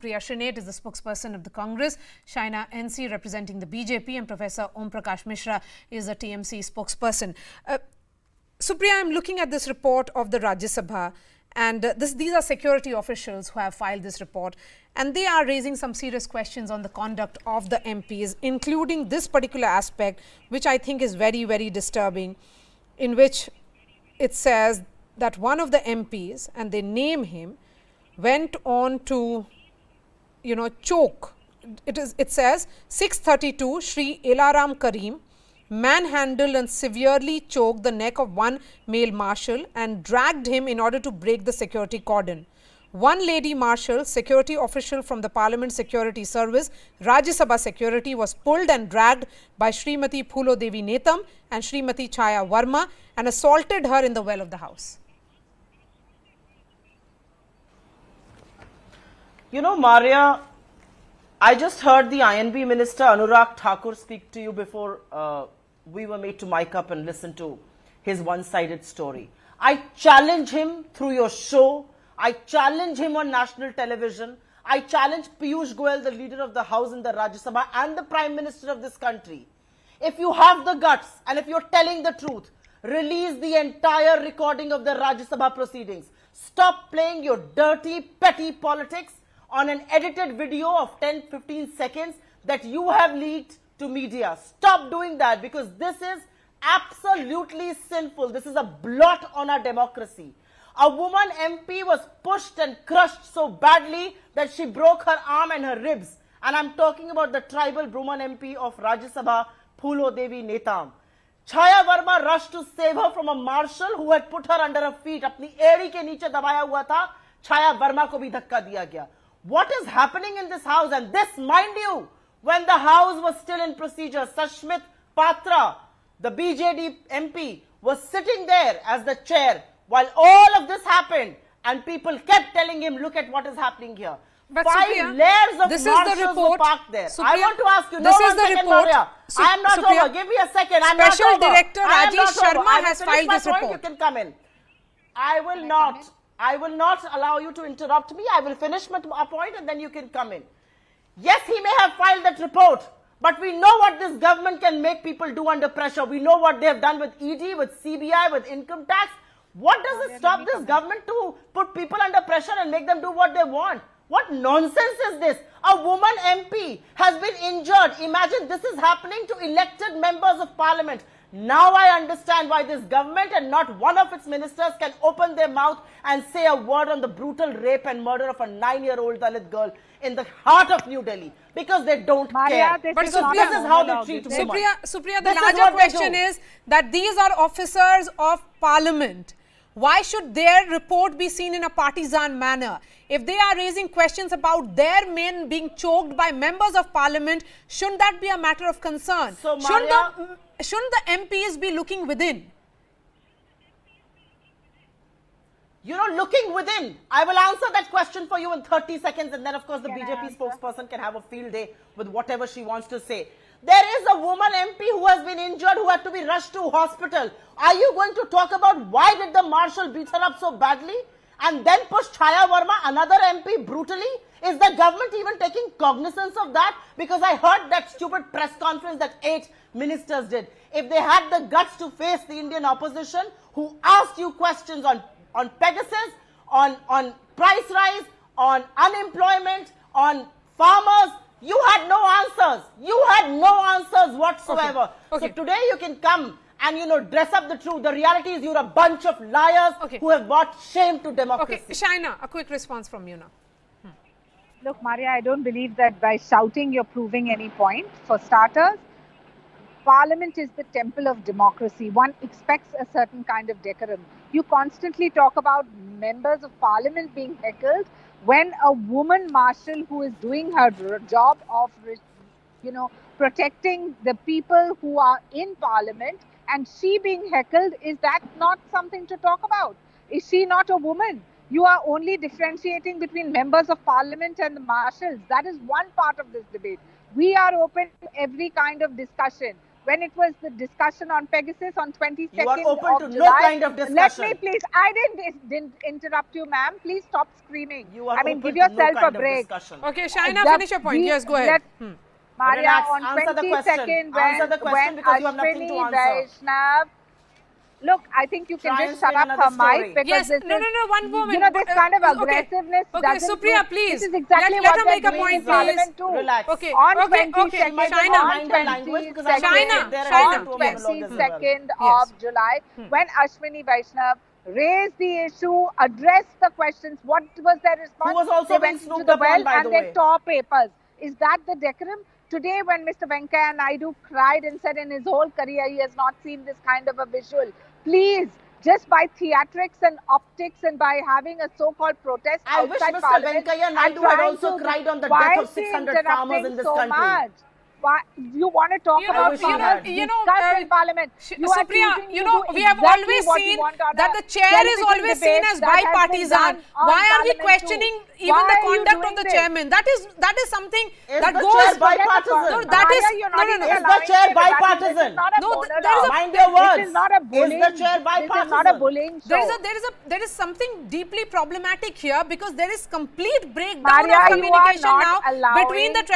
Priya Srinate is the spokesperson of the Congress, Shaina NC representing the BJP, and Professor Om Prakash Mishra is the TMC spokesperson. Supriya, I'm looking at this report of the Rajya Sabha, and these are security officials who have filed this report, and they are raising some serious questions on the conduct of the MPs, including this particular aspect, which I think is very, very disturbing, in which it says that one of the MPs, and they name him, went on to choke. It says 632 Shri Elaram Karim manhandled and severely choked the neck of one male marshal and dragged him in order to break the security cordon. One lady marshal, security official from the Parliament Security Service, Rajya Sabha Security, was pulled and dragged by Srimati Phulo Devi Netam and Srimati Chaya Verma and assaulted her in the well of the house. You know, Maria, I just heard the INB Minister Anurag Thakur speak to you before we were made to mic up and listen to his one-sided story. I challenge him through your show. I challenge him on national television. I challenge Piyush Goyal, the leader of the House in the Rajya Sabha, and the Prime Minister of this country. If you have the guts and if you're telling the truth, release the entire recording of the Rajya Sabha proceedings. Stop playing your dirty, petty politics on an edited video of 10-15 seconds that you have leaked to media. Stop doing that, because this is absolutely sinful. This is a blot on our democracy. A woman MP was pushed and crushed so badly that she broke her arm and her ribs. And I'm talking about the tribal Brahman MP of Rajya Sabha, Phulo Devi Netam. Chaya Verma rushed to save her from a marshal who had put her under her feet. Apni एड़ी के नीचे दबाया हुआ था. Chaya Verma को भी धक्का दिया गया. What is happening in this house? And this, mind you, when the house was still in procedure, Sashmit Patra, the BJD MP, was sitting there as the chair while all of this happened, and people kept telling him, look at what is happening here. But 5 Supriya, layers of this marshals is the report. were parked there. Supriya, I want to ask you, this no, is the second, report. Maria. I am not Supriya, over. Give me a second. I'm Special not over. Director Rajesh Sharma has filed this point. report. You can come in. I will not allow you to interrupt me. I will finish my point and then you can come in. Yes, he may have filed that report, but we know what this government can make people do under pressure. We know what they have done with ED, with CBI, with income tax. What does it stop this government to put people under pressure and make them do what they want? What nonsense is this? A woman MP has been injured. Imagine this is happening to elected members of parliament. Now I understand why this government and not one of its ministers can open their mouth and say a word on the brutal rape and murder of a 9-year-old Dalit girl in the heart of New Delhi, because they don't care. But this is how they treat women. Supriya, the larger question is that these are officers of parliament. Why should their report be seen in a partisan manner? If they are raising questions about their men being choked by members of parliament, shouldn't that be a matter of concern? So, Maria, shouldn't the MPs be looking within? Looking within. I will answer that question for you in 30 seconds, and then of course the BJP spokesperson can have a field day with whatever she wants to say. There is a woman MP who has been injured, who had to be rushed to hospital. Are you going to talk about why did the marshal beat her up so badly and then push Chaya Verma, another MP, brutally? Is the government even taking cognizance of that? Because I heard that stupid press conference that 8 ministers did. If they had the guts to face the Indian opposition, who asked you questions on Pegasus, on price rise, on unemployment, on farmers, you had no answers. You had no answers whatsoever. Okay. So today you can come and dress up the truth. The reality is you're a bunch of liars who have brought shame to democracy. Okay, Shaina, a quick response from you now. Look, Maria, I don't believe that by shouting you're proving any point. For starters, Parliament is the temple of democracy. One expects a certain kind of decorum. You constantly talk about members of Parliament being heckled when a woman marshal who is doing her job of, protecting the people who are in Parliament, and she being heckled, is that not something to talk about? Is she not a woman? You are only differentiating between members of Parliament and the marshals. That is one part of this debate. We are open to every kind of discussion. when it was the discussion on Pegasus on 22nd You are open of to July. no kind of discussion. Let me please, I didn't interrupt you, ma'am. Please stop screaming. You are I mean, open give to no yourself a kind of break. discussion. Okay, Shaina, The- finish your point. Yes, go ahead. Maria, Relax. on Answer the question. 22nd, Answer the question when because you have nothing to Ashwini answer. Vaishnav, look, I think you can Try just and shut spin up another her story. mic because Yes, this no, is, one moment. you know, this kind of Okay. aggressiveness Okay, doesn't Supriya, prove- please. This is exactly Let what her they're make a doing point, in please. Parliament too. Relax. Okay, On okay, 22nd, Might Shaina, not on mind your language because I 22nd, there Shaina. and on to a monologue as well. 22nd Yes. of July, when Ashwini Vaishnav raised the issue, addressed the questions, what was their response? Who was also They being went into snooped the upon, well by and the they way. tore papers. Is that the decorum? Today, when Mr. Venkaiah Naidu cried and said in his whole career he has not seen this kind of a visual, please, just by theatrics and optics and by having a so-called protest I wish outside Mr. Parliament Venkaiah and Naidu had trying also to, cried on the why death of is he 600 farmers in interrupting this so country. much? Why you want to talk You know, about wish he farmers? had. Discuss in Parliament. You are Supriya, choosing you to know, do we have exactly always what you seen want on that a the chair is television always seen debate as that has been bipartisan. done on Why are we Parliament questioning too. even Why the are you conduct of doing the this? chairman? That is something Is that the goes. chair Forget the bipartisan? first- No, that Maria, is- you're no, not no, even no. Is the allowing chair me to rebut you. bipartisan? This is not a No, monologue. there is a- Mind your This words. is not a bullying. Is the chair This is not a bipartisan? bullying show. There is something deeply problematic here because there is complete breakdown Maria, of you are communication not now between the allowing a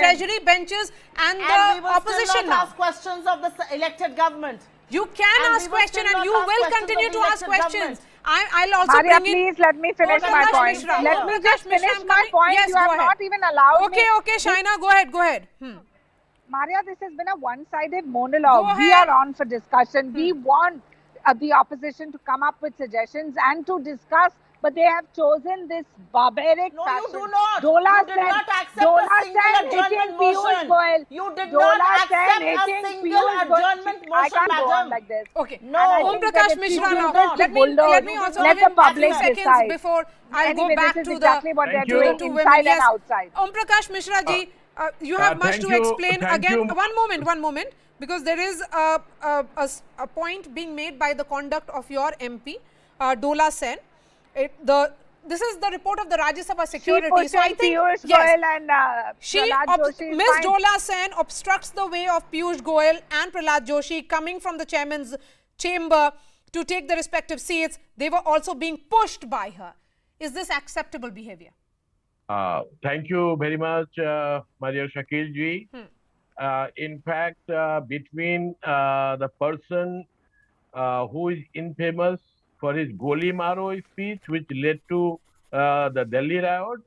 treasury benches and And the we will opposition still not now. ask questions of the elected government. You can And ask we will questions still and not you ask will questions continue of to the ask elected questions. government. I'll also Maria, bring in. please let me finish my Prakash point. Mishra. Let me Prakash just Mishra, finish I'm my coming. point. Yes, You go have ahead. not even allowed me. Okay, Shaina, go ahead. Maria, this has been a one-sided monologue. Go We ahead. are on for discussion. We want the opposition to come up with suggestions and to discuss, but they have chosen this barbaric No, fashion. you do not. Dola You did Sen, not accept Dola a single Sen adjournment hitting Piyush motion. Goyal. You did Dola not Sen accept a hitting single Piyush Goyal. adjournment I motion, can't go on madam. like this. Okay. No. And I Om think Prakash that if Mishra you now. choose to Let bulldoze, me also let give the him public 3 seconds decide. before I'll Anyway, go back this is to exactly what Thank they're you. doing two inside women. and Yes. outside. Om Prakash Mishra ji, you have much thank to you, explain. thank Again, you. one moment, because there is a point being made by the conduct of your MP, Dola Sen. This is the report of the Rajya Sabha security. So I think Piyush Goyal and Prahlad Joshi is Ms. fine. Dola Sen obstructs the way of Piyush Goyal and Prahlad Joshi coming from the chairman's chamber to take the respective seats. They were also being pushed by her. Is this acceptable behavior? Thank you very much, Maria Shakil ji. In fact, between the person who is infamous for his Goli Maro speech, which led to the Delhi riot,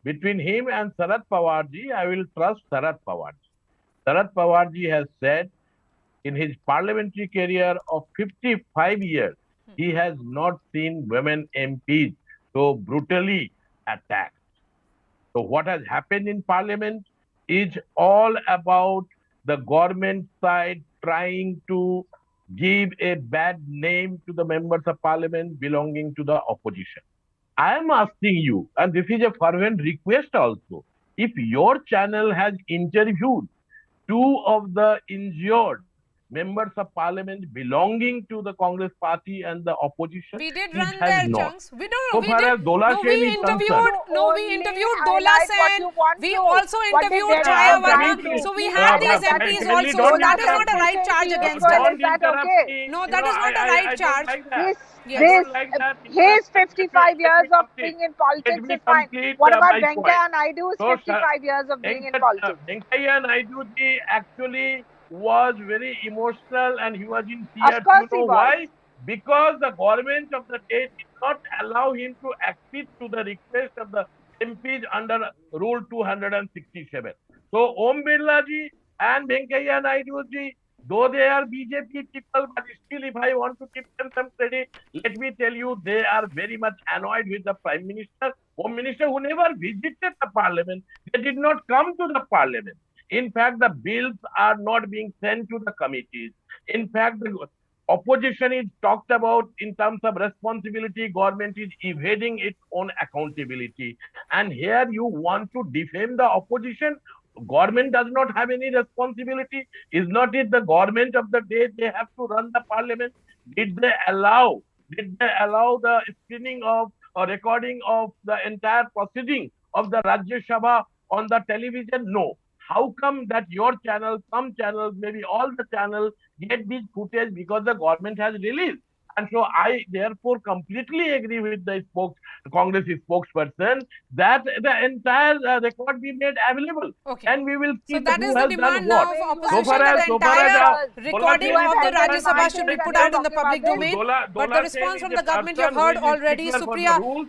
between him and Sharad Pawar ji, I will trust Sharad Pawar ji. Sharad Pawar ji has said in his parliamentary career of 55 years, he has not seen women MPs so brutally attacked. So what has happened in parliament is all about the government side trying to give a bad name to the members of parliament belonging to the opposition. I am asking you, and this is a fervent request also, if your channel has interviewed two of the injured members of parliament belonging to the Congress party and the opposition, We did it run has their not. chunks. We So far as Dola Sen is concerned. Only interviewed Dola highlight what Sen. you want We to. also What did interviewed they Chaya have done Varma. to? So we You had have these that MPs to- kindly also. don't So that is interrupt not a me. right charge Piyush against Goyal, them. is Don't that interrupt okay? me. No, that is not a I right charge. don't like that. Yes. I don't like that. His Let 55 me years of complete. being in Let politics me is fine. complete What about my point. Venkaiah Naidu's So, 55 years of being in politics? Venkaiah Naidu ji actually was very emotional and he was in Of tears. course You he know was. why? Because the government of the day did not allow him to accede to the request of the MPs under Rule 267. So Om Birla ji and Venkaiah Naidu ji, though they are BJP people, but still if I want to give them some credit, let me tell you, they are very much annoyed with the Prime Minister, Home Minister, who never visited the Parliament. They did not come to the Parliament. In fact, the bills are not being sent to the committees. In fact, the opposition is talked about in terms of responsibility. Government is evading its own accountability. And here you want to defame the opposition. Government does not have any responsibility. Is not it the government of the day they have to run the parliament? Did they allow the screening of or recording of the entire proceeding of the Rajya Sabha on the television? No. how come that your channel, some channels, maybe all the channels get this footage because the government has released? And so I therefore completely agree with the Congress spokesperson that the entire record be made available. Okay. And we will see So that who is the has demand done what. now of So opposition far that as- the so far as entire the- recording You have of the had Rajya that Sabha should be mindset put that out in the talking about public this. domain. Dola But the said response is from a the government you have person who heard is a already. stickler for the Supriya, rules.